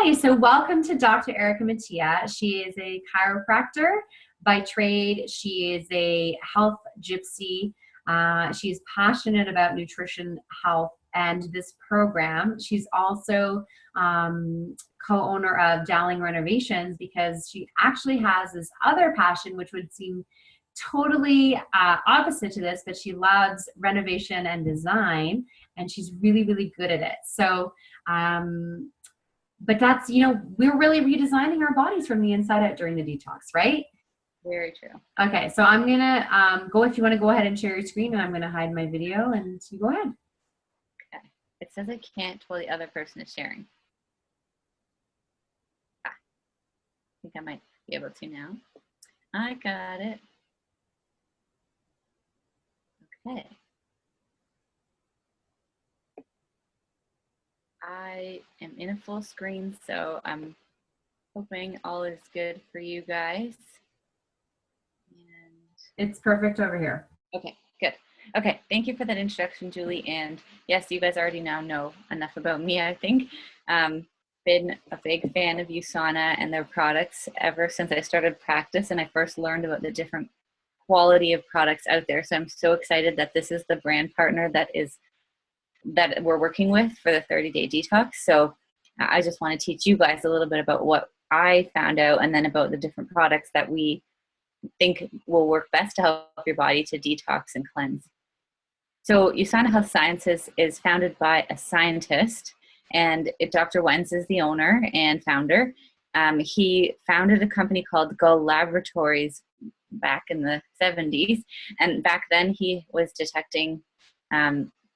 Hi, so welcome to Dr. Erica Mattia. She is a chiropractor by trade. She is a health gypsy. She's passionate about nutrition, health, and this program. She's also co-owner of Dowling Renovations because she actually has this other passion, which would seem totally opposite to this, but she loves renovation and design, and she's really, really good at it. So, but that's, we're really redesigning our bodies from the inside out during the detox, right? Very true. Okay, so I'm going to go, if you want to go ahead and share your screen, and I'm going to hide my video and you go ahead. Okay. It says I can't while the other person is sharing. I think I might be able to now. I got it. Okay. I am in a full screen, so I'm hoping all is good for you guys. And it's perfect over here. Okay, good. Okay, thank you for that introduction, Julie. And yes, you guys already now know enough about me, I think. Been a big fan of USANA and their products ever since I started practice and I first learned about the different quality of products out there. So I'm so excited that this is the brand partner that we're working with for the 30-day detox. So I just want to teach you guys a little bit about what I found out and then about the different products that we think will work best to help your body to detox and cleanse. So USANA Health Sciences is founded by a scientist, and Dr. Wenz is the owner and founder. He founded a company called Gull Laboratories back in the 70s, and back then he was detecting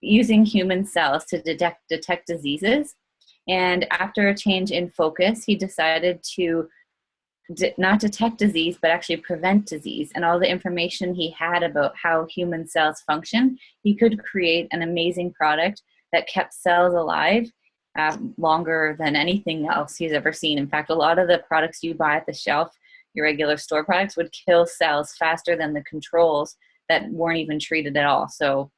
using human cells to detect diseases. And after a change in focus, he decided to not detect disease, but actually prevent disease. And all the information he had about how human cells function, he could create an amazing product that kept cells alive longer than anything else he's ever seen. In fact, a lot of the products you buy at the shelf, your regular store products, would kill cells faster than the controls that weren't even treated at all. So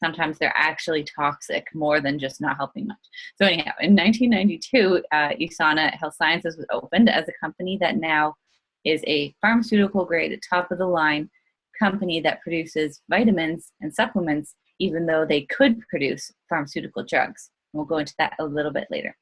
sometimes they're actually toxic more than just not helping much. So anyhow, in 1992, USANA Health Sciences was opened as a company that now is a pharmaceutical grade, top of the line company that produces vitamins and supplements, even though they could produce pharmaceutical drugs. We'll go into that a little bit later.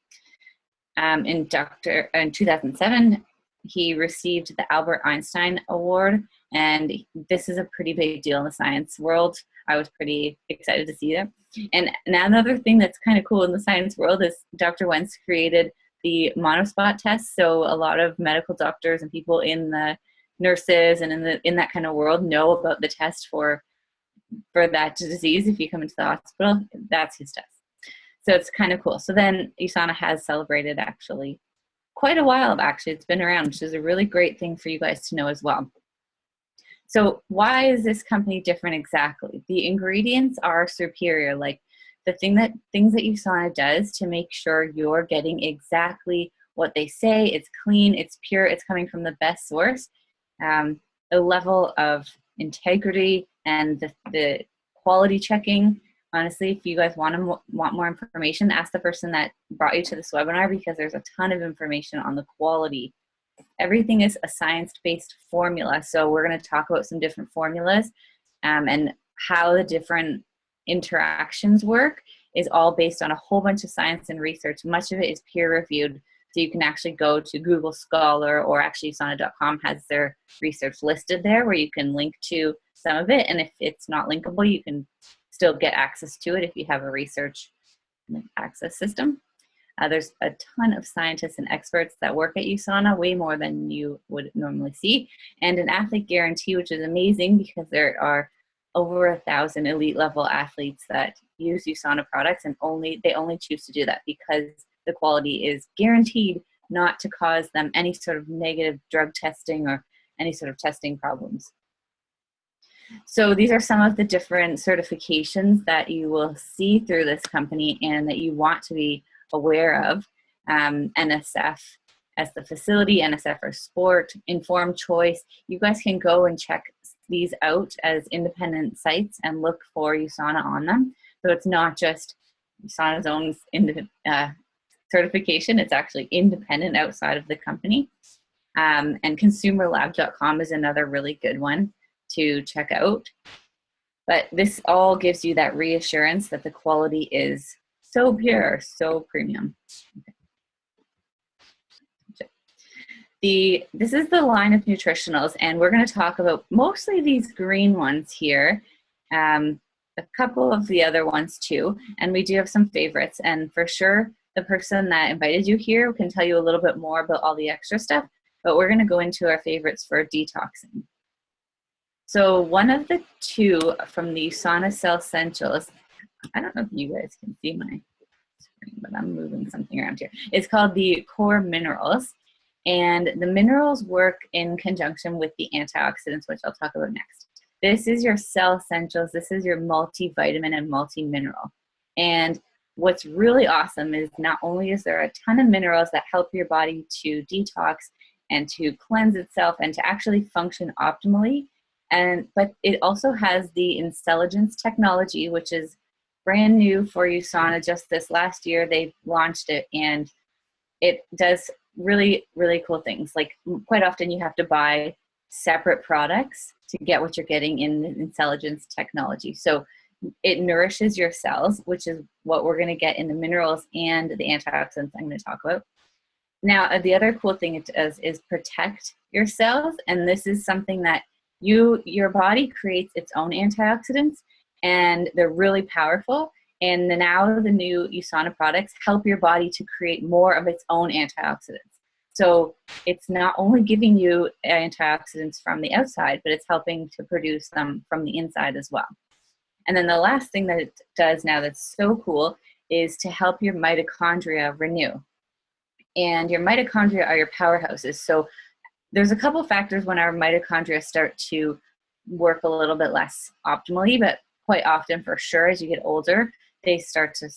In 2007, he received the Albert Einstein Award, and this is a pretty big deal in the science world. I was pretty excited to see that. And now another thing that's kind of cool in the science world is Dr. Wenz created the monospot test. So a lot of medical doctors and people in the nurses and in that kind of world know about the test for that disease. If you come into the hospital, that's his test. So it's kind of cool. So then USANA has celebrated actually quite a while. Actually, it's been around, which is a really great thing for you guys to know as well. So why is this company different exactly? The ingredients are superior. Like the things that USANA does to make sure you're getting exactly what they say. It's clean, it's pure, it's coming from the best source. The level of integrity and the quality checking. Honestly, if you guys want more information, ask the person that brought you to this webinar, because there's a ton of information on the quality. Everything is a science-based formula. So we're going to talk about some different formulas and how the different interactions work is all based on a whole bunch of science and research. Much of it is peer-reviewed. So you can actually go to Google Scholar, or actually USANA.com has their research listed there where you can link to some of it. And if it's not linkable, you can still get access to it if you have a research access system. There's a ton of scientists and experts that work at USANA, way more than you would normally see, and an athlete guarantee, which is amazing because there are over 1,000 elite level athletes that use USANA products, and they only choose to do that because the quality is guaranteed not to cause them any sort of negative drug testing or any sort of testing problems. So these are some of the different certifications that you will see through this company and that you want to be aware of. NSF as the facility, NSF for sport, informed choice. You guys can go and check these out as independent sites and look for USANA on them. So it's not just USANA's own certification. It's actually independent outside of the company. And consumerlab.com is another really good one to check out. But this all gives you that reassurance that the quality is so pure, so premium. This is the line of Nutritionals, and we're going to talk about mostly these green ones here, a couple of the other ones too, and we do have some favorites. And for sure, the person that invited you here can tell you a little bit more about all the extra stuff, but we're going to go into our favorites for detoxing. So one of the two from the USANA Cell Essentials, I don't know if you guys can see my screen, but I'm moving something around here. It's called the Core Minerals. And the minerals work in conjunction with the antioxidants, which I'll talk about next. This is your cell essentials. This is your multivitamin and multi-mineral. And what's really awesome is not only is there a ton of minerals that help your body to detox and to cleanse itself and to actually function optimally, but it also has the Intelligence technology, which is brand new for USANA. Just this last year, they launched it, and it does really, really cool things. Like quite often you have to buy separate products to get what you're getting in the Intelligence technology. So it nourishes your cells, which is what we're going to get in the minerals and the antioxidants I'm going to talk about. Now, the other cool thing it does is protect your cells. And this is something that your body creates its own antioxidants, and they're really powerful. And now the new USANA products help your body to create more of its own antioxidants. So it's not only giving you antioxidants from the outside, but it's helping to produce them from the inside as well. And then the last thing that it does now that's so cool is to help your mitochondria renew. And your mitochondria are your powerhouses. So there's a couple factors when our mitochondria start to work a little bit less optimally, but quite often for sure as you get older, they start to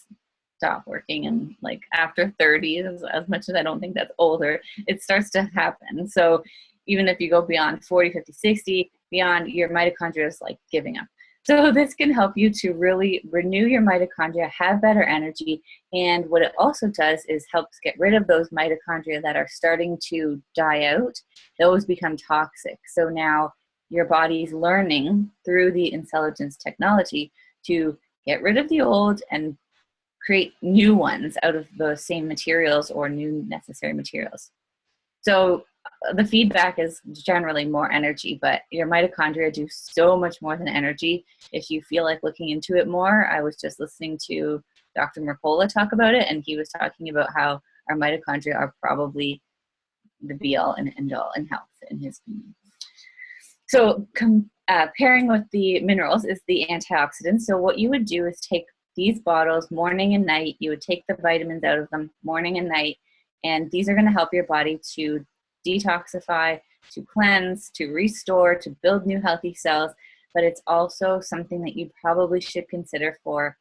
stop working. And like after 30, as much as I don't think that's older, it starts to happen. So even if you go beyond 40, 50, 60, beyond, your mitochondria is like giving up. So this can help you to really renew your mitochondria, have better energy. And what it also does is helps get rid of those mitochondria that are starting to die out. Those become toxic. So now your body's learning through the Intelligence technology to get rid of the old and create new ones out of the same materials or new necessary materials. So the feedback is generally more energy, but your mitochondria do so much more than energy. If you feel like looking into it more, I was just listening to Dr. Mercola talk about it, and he was talking about how our mitochondria are probably the be-all and end-all in health, in his opinion. So pairing with the minerals is the antioxidants. So what you would do is take these bottles morning and night. You would take the vitamins out of them morning and night, and these are going to help your body to detoxify, to cleanse, to restore, to build new healthy cells. But it's also something that you probably should consider for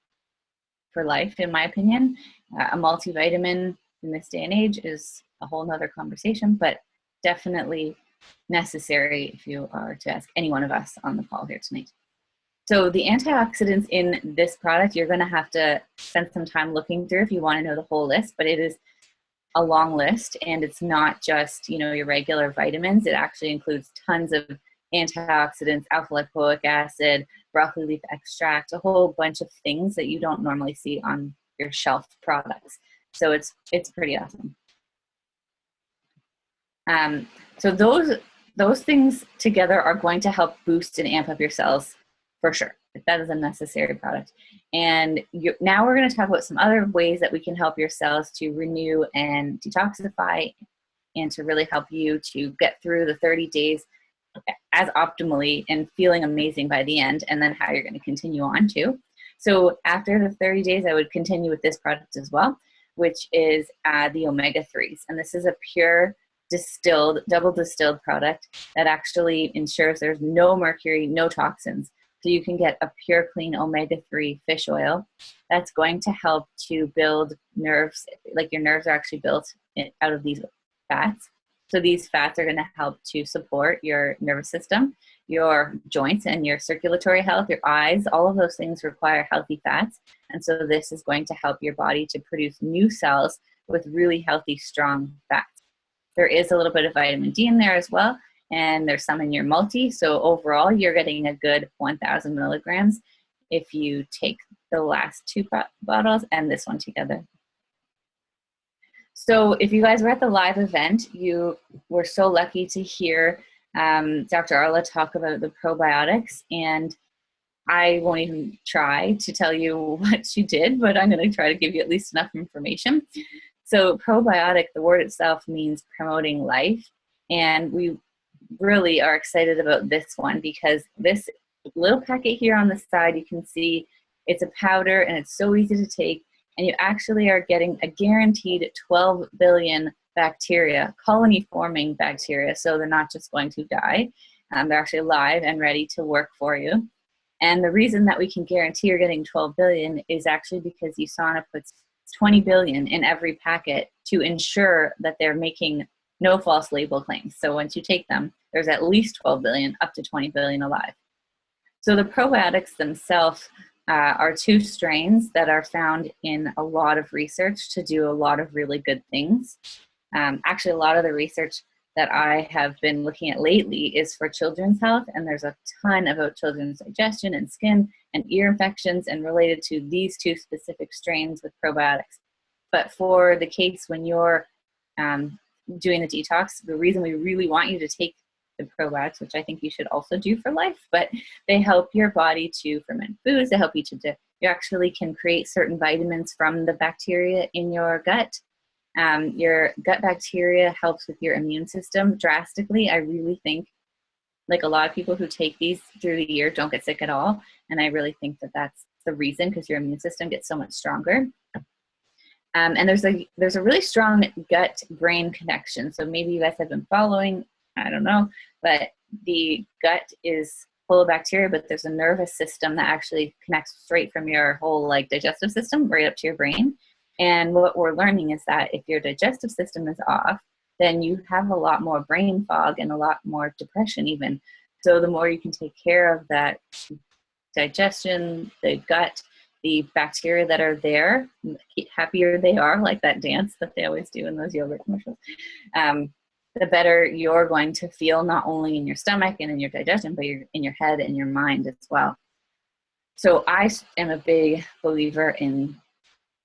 life, in my opinion. A multivitamin in this day and age is a whole nother conversation, but definitely necessary if you are to ask any one of us on the call here tonight. So the antioxidants in this product, you're going to have to spend some time looking through if you want to know the whole list, but it is a long list, and it's not just, your regular vitamins. It actually includes tons of antioxidants, alpha-lipoic acid, broccoli leaf extract, a whole bunch of things that you don't normally see on your shelf products. So it's pretty awesome. So those things together are going to help boost and amp up your cells for sure. That is a necessary product. And now we're going to talk about some other ways that we can help your cells to renew and detoxify, and to really help you to get through the 30 days as optimally and feeling amazing by the end, and then how you're going to continue on too. So after the 30 days, I would continue with this product as well, which is the omega-3s. And this is a pure double distilled product that actually ensures there's no mercury, no toxins. So you can get a pure, clean omega-3 fish oil that's going to help to build nerves. Like your nerves are actually built out of these fats. So these fats are going to help to support your nervous system, your joints, and your circulatory health, your eyes. All of those things require healthy fats. And so this is going to help your body to produce new cells with really healthy, strong fats. There is a little bit of vitamin D in there as well, and there's some in your multi. So overall, you're getting a good 1,000 milligrams if you take the last 2 bottles and this one together. So if you guys were at the live event, you were so lucky to hear Dr. Arla talk about the probiotics, and I won't even try to tell you what she did, but I'm going to try to give you at least enough information. So probiotic, the word itself means promoting life, and we really are excited about this one because this little packet here on the side, you can see it's a powder and it's so easy to take, and you actually are getting a guaranteed 12 billion bacteria, colony-forming bacteria, so they're not just going to die. They're actually alive and ready to work for you. And the reason that we can guarantee you're getting 12 billion is actually because USANA puts 20 billion in every packet to ensure that they're making no false label claims. So once you take them, there's at least 12 billion, up to 20 billion alive. So the probiotics themselves are 2 strains that are found in a lot of research to do a lot of really good things. Actually, a lot of the research that I have been looking at lately is for children's health, and there's a ton about children's digestion and skin and ear infections and related to these 2 specific strains with probiotics. But for the case when you're doing the detox, the reason we really want you to take the probiotics, which I think you should also do for life, but they help your body to ferment foods, they help you to you actually can create certain vitamins from the bacteria in your gut. Your gut bacteria helps with your immune system drastically. I really think, like, a lot of people who take these through the year don't get sick at all, and I really think that that's the reason, because your immune system gets so much stronger. And there's a really strong gut-brain connection. So maybe you guys have been following, I don't know, but the gut is full of bacteria, but there's a nervous system that actually connects straight from your whole digestive system right up to your brain. And what we're learning is that if your digestive system is off, then you have a lot more brain fog and a lot more depression even. So the more you can take care of that digestion, the gut, the bacteria that are there, the happier they are, like that dance that they always do in those yogurt commercials, the better you're going to feel, not only in your stomach and in your digestion, but in your head and your mind as well. So I am a big believer in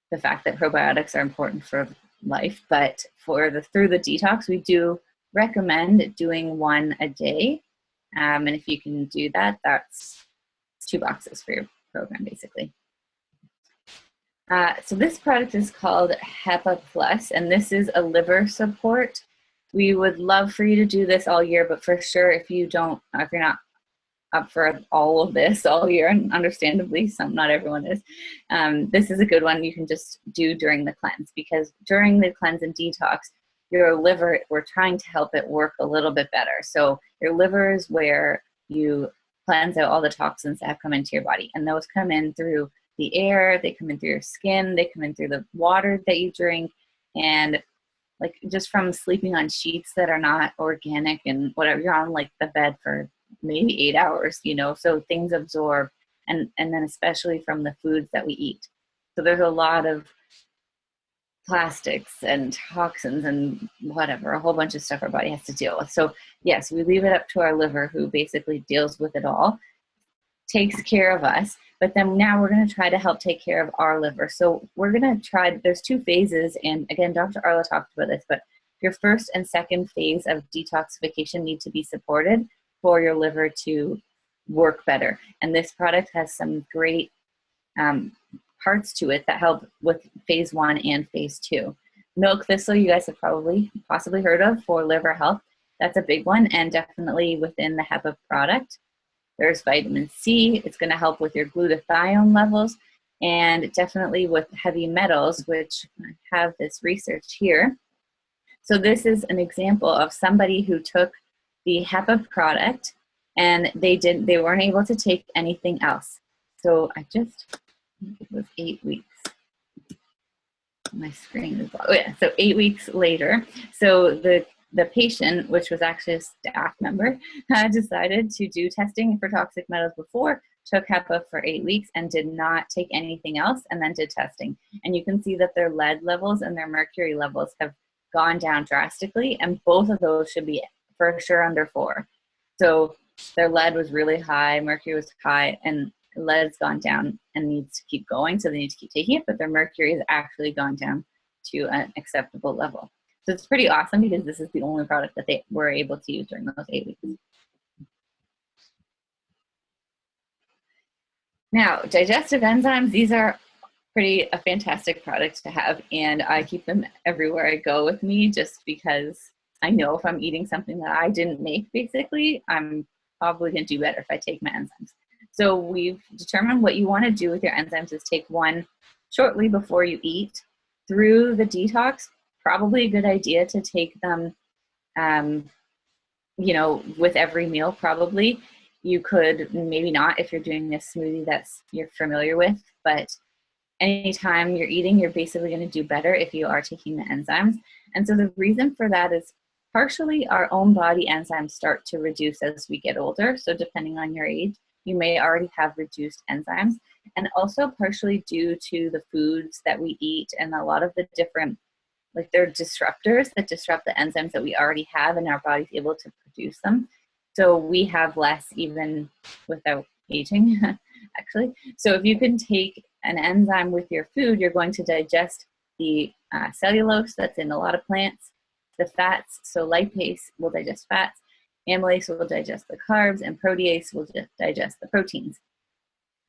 the fact that probiotics are important for life, but through the detox, we do recommend doing 1 a day. And if you can do that, that's 2 boxes for your program, basically. So this product is called HEPA Plus, and this is a liver support. We would love for you to do this all year, but for sure, if you're not up for all of this all year, and understandably, not everyone is, this is a good one you can just do during the cleanse, because during the cleanse and detox, your liver, we're trying to help it work a little bit better. So your liver is where you cleanse out all the toxins that have come into your body, and those come in through the air, they come in through your skin, they come in through the water that you drink, and just from sleeping on sheets that are not organic and whatever, you're on the bed for maybe 8 hours, so things absorb, and then especially from the foods that we eat. So there's a lot of plastics and toxins and whatever, a whole bunch of stuff our body has to deal with. So yes, we leave it up to our liver, who basically deals with it all, takes care of us, but then now we're going to try to help take care of our liver. So we're going to try, there's 2 phases, and again, Dr. Arla talked about this, but your first and second phase of detoxification need to be supported for your liver to work better. And this product has some great parts to it that help with phase 1 and phase 2. Milk thistle, you guys have possibly heard of for liver health. That's a big one, and definitely within the HEPA product. There's vitamin C. It's going to help with your glutathione levels, and definitely with heavy metals, which I have this research here. So this is an example of somebody who took the HEPA product and they weren't able to take anything else. So it was 8 weeks. My screen is, so 8 weeks later. So the patient, which was actually a staff member, decided to do testing for toxic metals before, took HEPA for 8 weeks and did not take anything else, and then did testing. And you can see that their lead levels and their mercury levels have gone down drastically, and both of those should be for sure under 4. So their lead was really high, mercury was high, and lead's gone down and needs to keep going, so they need to keep taking it, but their mercury has actually gone down to an acceptable level. So it's pretty awesome because this is the only product that they were able to use during those 8 weeks. Now, digestive enzymes, these are a fantastic product to have, and I keep them everywhere I go with me just because I know if I'm eating something that I didn't make, basically, I'm probably going to do better if I take my enzymes. So we've determined what you want to do with your enzymes is take one shortly before you eat. Through the detox, probably a good idea to take them, you know, with every meal, probably. You could, maybe not if you're doing a smoothie that's you're familiar with, but anytime you're eating, you're basically going to do better if you are taking the enzymes. And so the reason for that is partially our own body enzymes start to reduce as we get older. So depending on your age, you may already have reduced enzymes, and also partially due to the foods that we eat and a lot of the different, like they're disruptors that disrupt the enzymes that we already have and our body's able to produce them. So we have less even without aging, actually. So if you can take an enzyme with your food, you're going to digest the cellulose that's in a lot of plants, the fats, so lipase will digest fats, amylase will digest the carbs, and protease will digest the proteins.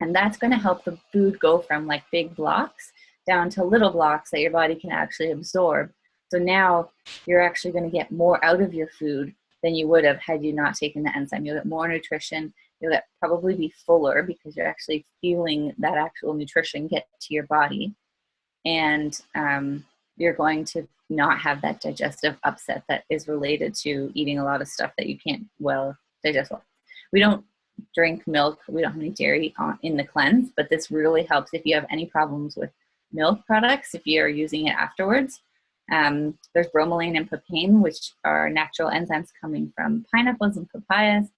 And that's going to help the food go from like big blocks down to little blocks that your body can actually absorb. So now you're actually going to get more out of your food than you would have had you not taken the enzyme. You'll get more nutrition. You'll probably be fuller because you're actually feeling that actual nutrition get to your body. And you're going to not have that digestive upset that is related to eating a lot of stuff that you can't well digest well. We don't drink milk. We don't have any dairy in the cleanse, but this really helps if you have any problems with milk products, if you're using it afterwards. There's bromelain and papain, which are natural enzymes coming from pineapples and papayas.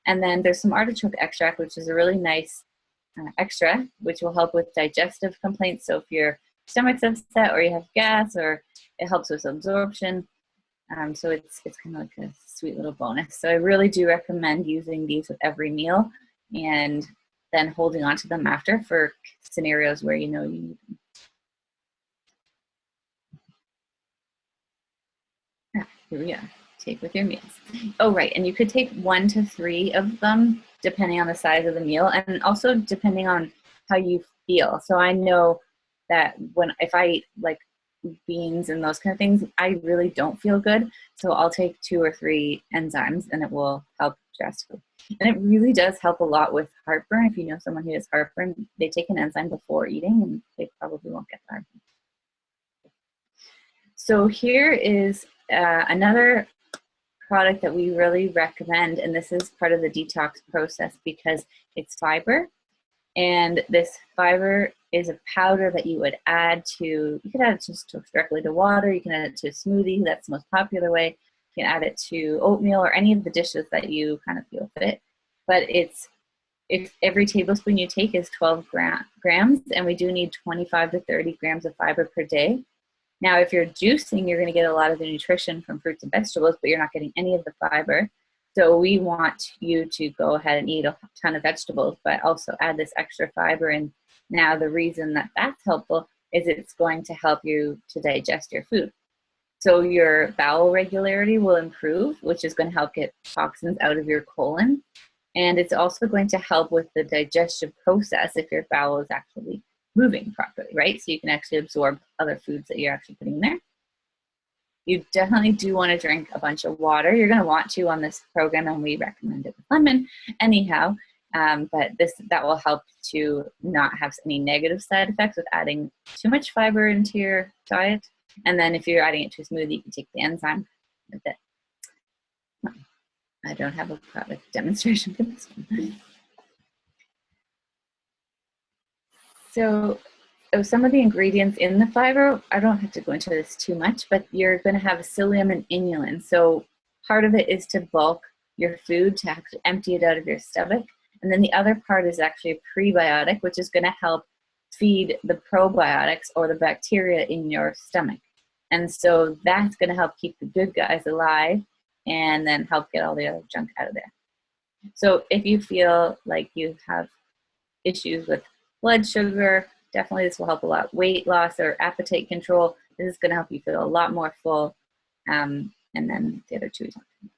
And then there's some artichoke extract, which is a really nice extra, which will help with digestive complaints. So if your stomach's upset or you have gas, or it helps with absorption. So it's kind of like a sweet little bonus. So I really do recommend using these with every meal and then holding on to them after for scenarios where you know you need them. Here we are. Take with your meals. Oh, right. And you could take 1 to 3 of them depending on the size of the meal and also depending on how you feel. So I know that if I eat like beans and those kind of things, I really don't feel good. So I'll take 2 or 3 enzymes and it will help drastically. And it really does help a lot with heartburn. If you know someone who has heartburn, they take an enzyme before eating and they probably won't get heartburn. So here is another product that we really recommend, and this is part of the detox process because it's fiber. And this fiber is a powder that you would add to, you can add it just directly to water, you can add it to a smoothie, that's the most popular way. You can add it to oatmeal or any of the dishes that you kind of feel fit. But if every tablespoon you take is 12 grams, and we do need 25 to 30 grams of fiber per day. Now, if you're juicing, you're going to get a lot of the nutrition from fruits and vegetables, but you're not getting any of the fiber. So we want you to go ahead and eat a ton of vegetables, but also add this extra fiber. And now the reason that that's helpful is it's going to help you to digest your food. So your bowel regularity will improve, which is going to help get toxins out of your colon. And it's also going to help with the digestion process if your bowel is actually moving properly, right? So you can actually absorb other foods that you're actually putting in there. You definitely do want to drink a bunch of water. You're going to want to on this program, and we recommend it with lemon anyhow. But that will help to not have any negative side effects with adding too much fiber into your diet. And then if you're adding it to a smoothie, you can take the enzyme with it. I don't have a product demonstration for this one. So some of the ingredients in the fiber, I don't have to go into this too much, but you're going to have psyllium and inulin. So part of it is to bulk your food, to actually empty it out of your stomach. And then the other part is actually a prebiotic, which is going to help feed the probiotics or the bacteria in your stomach. And so that's going to help keep the good guys alive and then help get all the other junk out of there. So if you feel like you have issues with blood sugar, definitely this will help a lot. Weight loss or appetite control, this is going to help you feel a lot more full. And then the other two we talked about.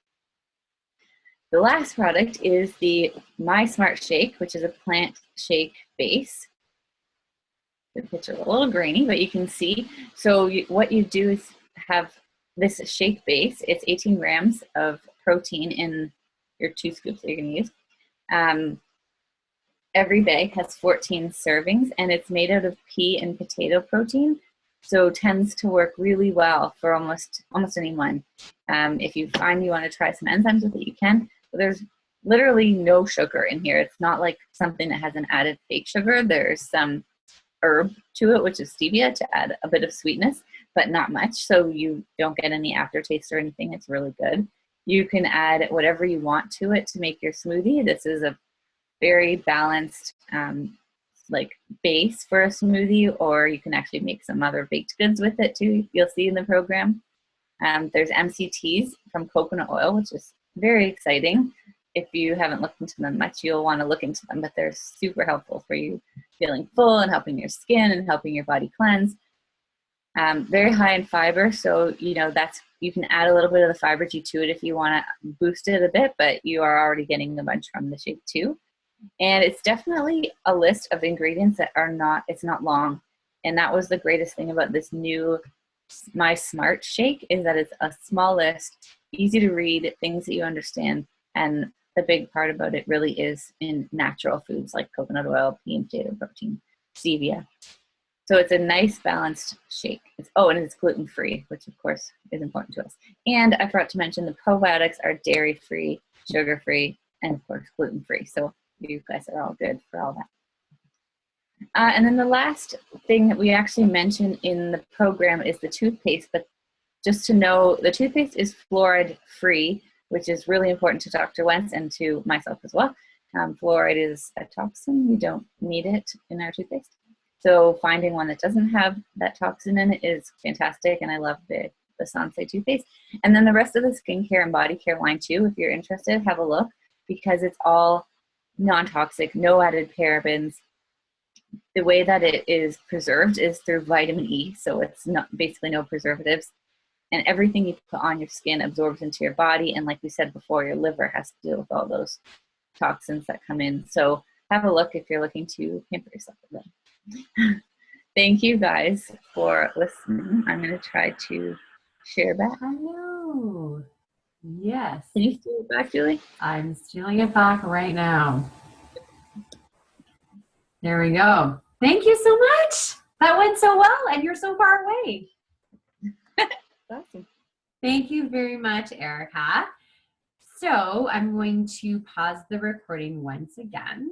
The last product is the My Smart Shake, which is a plant shake base. The picture is a little grainy, but you can see. So what you do is have this shake base. It's 18 grams of protein in your 2 scoops that you're going to use. Every bag has 14 servings, and it's made out of pea and potato protein, so tends to work really well for almost anyone. If you find you want to try some enzymes with it, you can. But there's literally no sugar in here. It's not like something that has an added fake sugar. There's some herb to it, which is stevia, to add a bit of sweetness, but not much, so you don't get any aftertaste or anything. It's really good. You can add whatever you want to it to make your smoothie. This is a very balanced like base for a smoothie, or you can actually make some other baked goods with it too. You'll see in the program. There's MCTs from coconut oil, which is very exciting. If you haven't looked into them much, you'll want to look into them, but they're super helpful for you feeling full and helping your skin and helping your body cleanse. Very high in fiber, so you can add a little bit of the fiber to it if you want to boost it a bit, but you are already getting a bunch from the shake too. And it's definitely a list of ingredients that it's not long. And that was the greatest thing about this new My Smart Shake, is that it's a small list, easy to read, things that you understand. And the big part about it really is in natural foods like coconut oil, pea and potato protein, stevia. So it's a nice balanced shake. And it's gluten-free, which of course is important to us. And I forgot to mention the probiotics are dairy-free, sugar-free, and of course gluten-free. So you guys are all good for all that. And then the last thing that we actually mentioned in the program is the toothpaste. But just to know, the toothpaste is fluoride-free, which is really important to Dr. Wentz and to myself as well. Fluoride is a toxin. We don't need it in our toothpaste. So finding one that doesn't have that toxin in it is fantastic, and I love the Sansei toothpaste. And then the rest of the skincare and body care line too, if you're interested, have a look, because it's all non-toxic, no added parabens. The way that it is preserved is through vitamin E, so it's basically no preservatives. And everything you put on your skin absorbs into your body, and like we said before, your liver has to deal with all those toxins that come in. So have a look if you're looking to pamper yourself with them. Thank you guys for listening. I'm going to try to share back. I know. Yes. Can you steal it back, Julie? I'm stealing it back right now. There we go. Thank you so much. That went so well, and you're so far away. Awesome. Thank you very much, Erica. So I'm going to pause the recording once again.